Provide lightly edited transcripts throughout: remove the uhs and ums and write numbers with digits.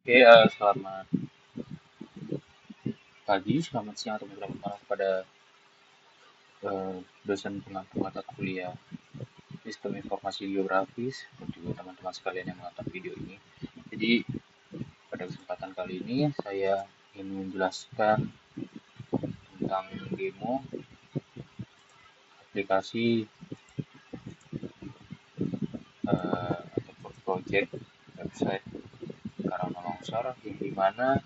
Oke, selamat pagi, selamat siang, atau selamat malam kepada dosen pengampu mata kuliah Sistem Informasi Geografis dan juga teman-teman sekalian yang menonton video ini. Jadi, pada kesempatan kali ini saya ingin menjelaskan tentang demo aplikasi ataupun project website Karana Longsor, yang dimana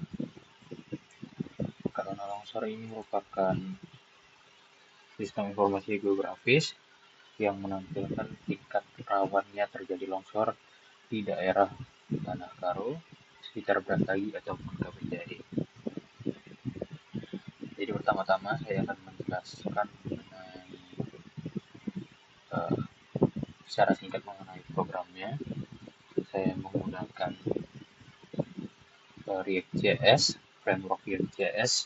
Karana Longsor ini merupakan sistem informasi geografis yang menampilkan tingkat rawannya terjadi longsor di daerah Tanah Karo, sekitar Brastagi ataupun KPJAD. Jadi pertama-tama saya akan menjelaskan mengenai uh, secara singkat mengenai programnya. Saya menggunakan React.js, framework React.js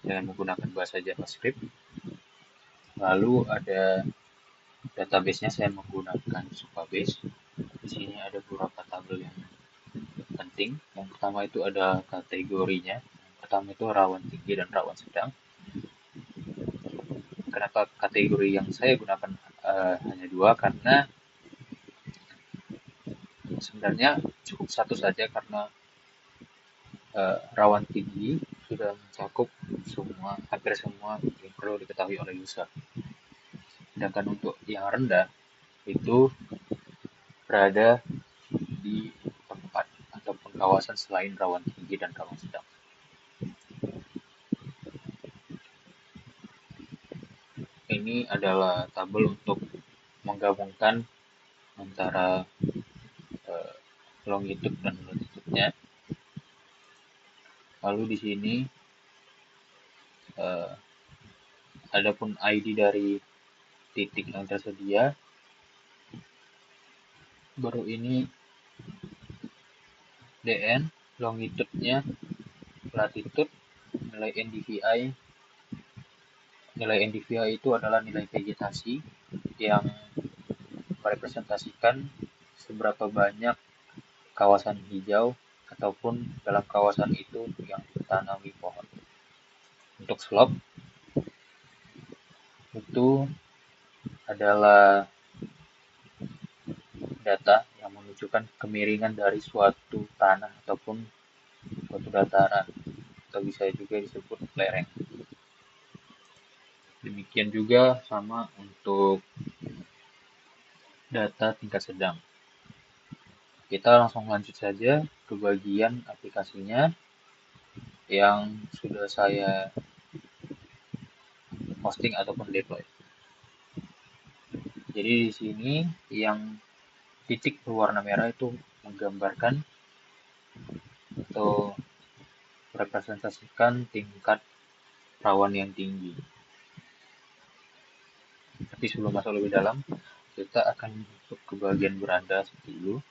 dengan menggunakan bahasa JavaScript. Lalu ada database-nya, saya menggunakan Supabase. Di sini ada beberapa tabel yang penting. Yang pertama itu ada kategorinya. Yang pertama itu rawan tinggi dan rawan sedang. Kenapa kategori yang saya gunakan hanya dua? Karena sebenarnya cukup satu saja, karena rawan tinggi sudah mencakup hampir semua yang perlu diketahui oleh user. Sedangkan untuk yang rendah itu berada di tempat ataupun kawasan selain rawan tinggi dan rawan sedang. Ini adalah tabel untuk menggabungkan antara longitude dan latitude-nya. Lalu di sini adapun ID dari titik yang tersedia, baru ini DN, longitude-nya, latitude, nilai NDVI. Nilai NDVI itu adalah nilai vegetasi yang merepresentasikan seberapa banyak kawasan hijau ataupun dalam kawasan itu yang ditanami pohon. Untuk slope itu adalah data yang menunjukkan kemiringan dari suatu tanah ataupun suatu dataran, atau bisa juga disebut lereng. Demikian juga sama untuk data tingkat sedang. Kita langsung lanjut saja ke bagian aplikasinya yang sudah saya posting ataupun deploy. Jadi di sini yang titik berwarna merah itu menggambarkan atau merepresentasikan tingkat rawan yang tinggi. Tapi sebelum masuk lebih dalam, kita akan masuk ke bagian beranda dulu.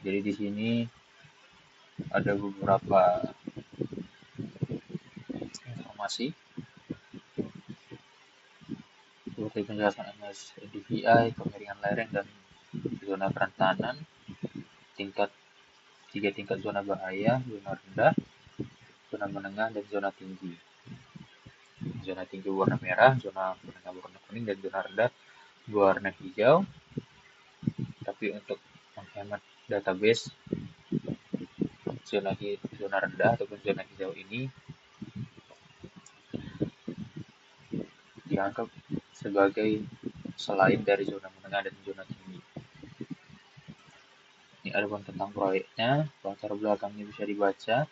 Jadi di sini ada beberapa informasi seperti penjelasan NDVI, kemiringan lereng dan zona kerentanan, tiga tingkat zona bahaya, zona rendah, zona menengah, dan zona tinggi. Zona tinggi warna merah, zona menengah warna kuning, dan zona rendah berwarna hijau. Tapi untuk menghemat database, zona rendah ataupun zona hijau ini dianggap sebagai selain dari zona menengah dan zona tinggi. Ini ada tentang proyeknya, latar belakangnya bisa dibaca,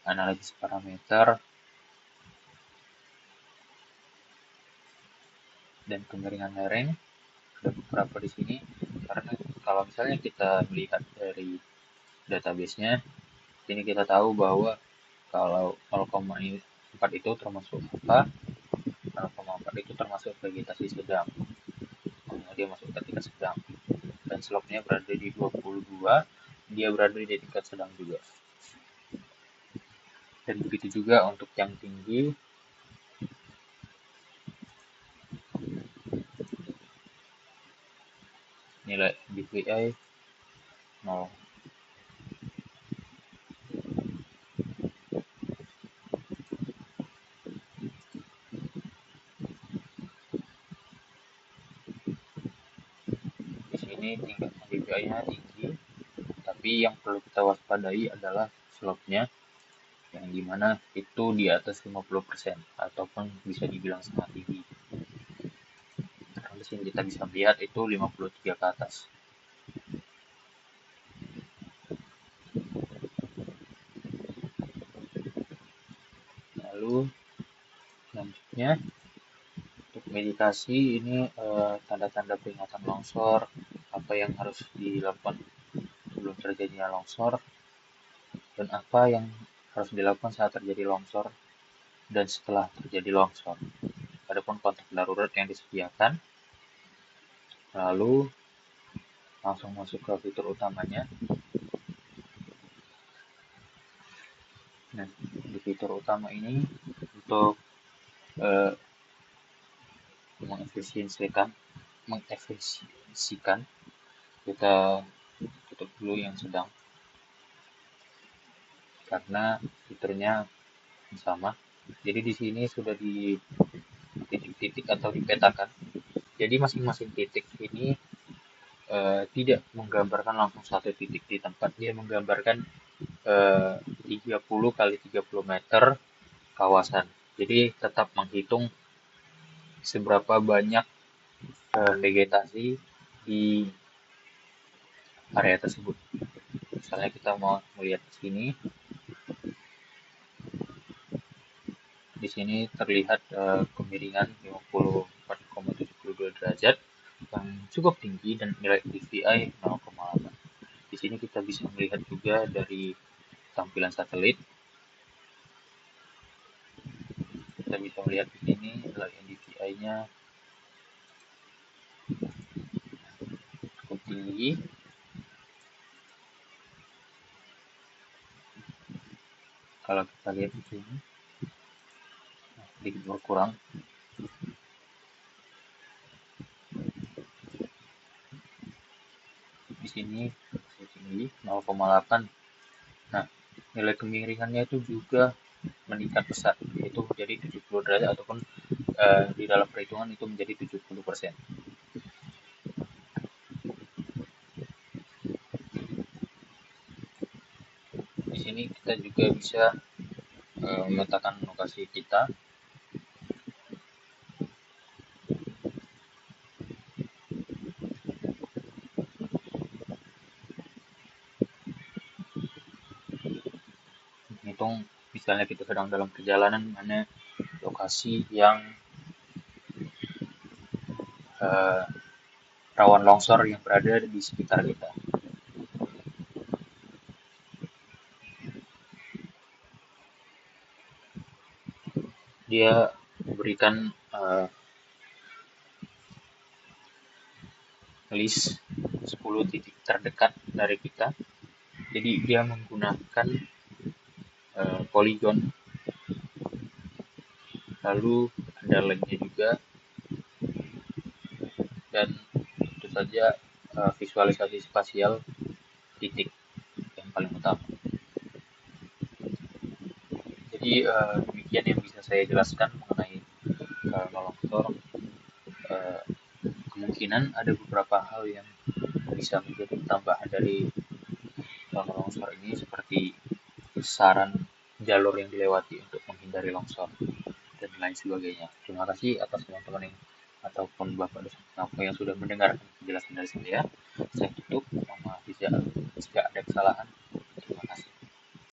analisis parameter, dan kemiringan lereng. Ada beberapa di sini, karena kalau misalnya kita melihat dari database-nya, ini kita tahu bahwa kalau 0,4 itu termasuk apa, 0,4 itu termasuk vegetasi sedang, dia masuk ke tingkat sedang, dan slope-nya berada di 22, dia berada di tingkat sedang juga. Dan begitu juga untuk yang tinggi, nilai DPI 0. Di sini tingkat DPI-nya tinggi, tapi yang perlu kita waspadai adalah slope-nya yang dimana itu di atas 50% ataupun bisa dibilang sangat tinggi. Karena di sini kita bisa melihat itu 53 ke atas. Lalu selanjutnya untuk meditasi ini tanda-tanda peringatan longsor, apa yang harus dilakukan sebelum terjadinya longsor, dan apa yang harus dilakukan saat terjadi longsor dan setelah terjadi longsor. Adapun kontak darurat yang disediakan, lalu langsung masuk ke fitur utamanya. Nah, di fitur utama ini untuk mengefisiensikan, kita tutup dulu yang sedang karena fiturnya sama. Jadi di sini sudah di titik-titik atau dipetakan. Jadi masing-masing titik ini tidak menggambarkan langsung satu titik di tempat, dia menggambarkan 30 kali 30 meter kawasan. Jadi tetap menghitung seberapa banyak vegetasi di area tersebut. Misalnya kita mau melihat di sini, terlihat kemiringan 54,72 derajat yang cukup tinggi dan nilai DPI 0,8. Di sini kita bisa melihat juga dari tampilan satelit. Kita bisa melihat di sini nilai DPI-nya cukup tinggi. Kalau kita lihat di sini sedikit berkurang. Di sini masih tinggi 0,8. Nah, nilai kemiringannya itu juga meningkat pesat, yaitu menjadi 70 derajat ataupun di dalam perhitungan itu menjadi 70%. Di sini kita juga bisa memetakan lokasi kita. Hitung misalnya kita sedang dalam perjalanan, mana lokasi yang rawan longsor yang berada di sekitar kita. Dia memberikan list 10 titik terdekat dari kita. Jadi dia menggunakan poligon, lalu ada link-nya juga, dan tentu saja visualisasi spasial titik yang paling utama. Jadi demikian yang bisa saya jelaskan mengenai longsor. Kemungkinan ada beberapa hal yang bisa menjadi tambahan dari longsor ini, seperti saran jalur yang dilewati untuk menghindari longsor dan lain sebagainya. Terima kasih atas teman-teman yang ataupun Bapak dosen yang sudah mendengarkan penjelasan dari saya. Saya tutup, mohon maaf jika ada kesalahan.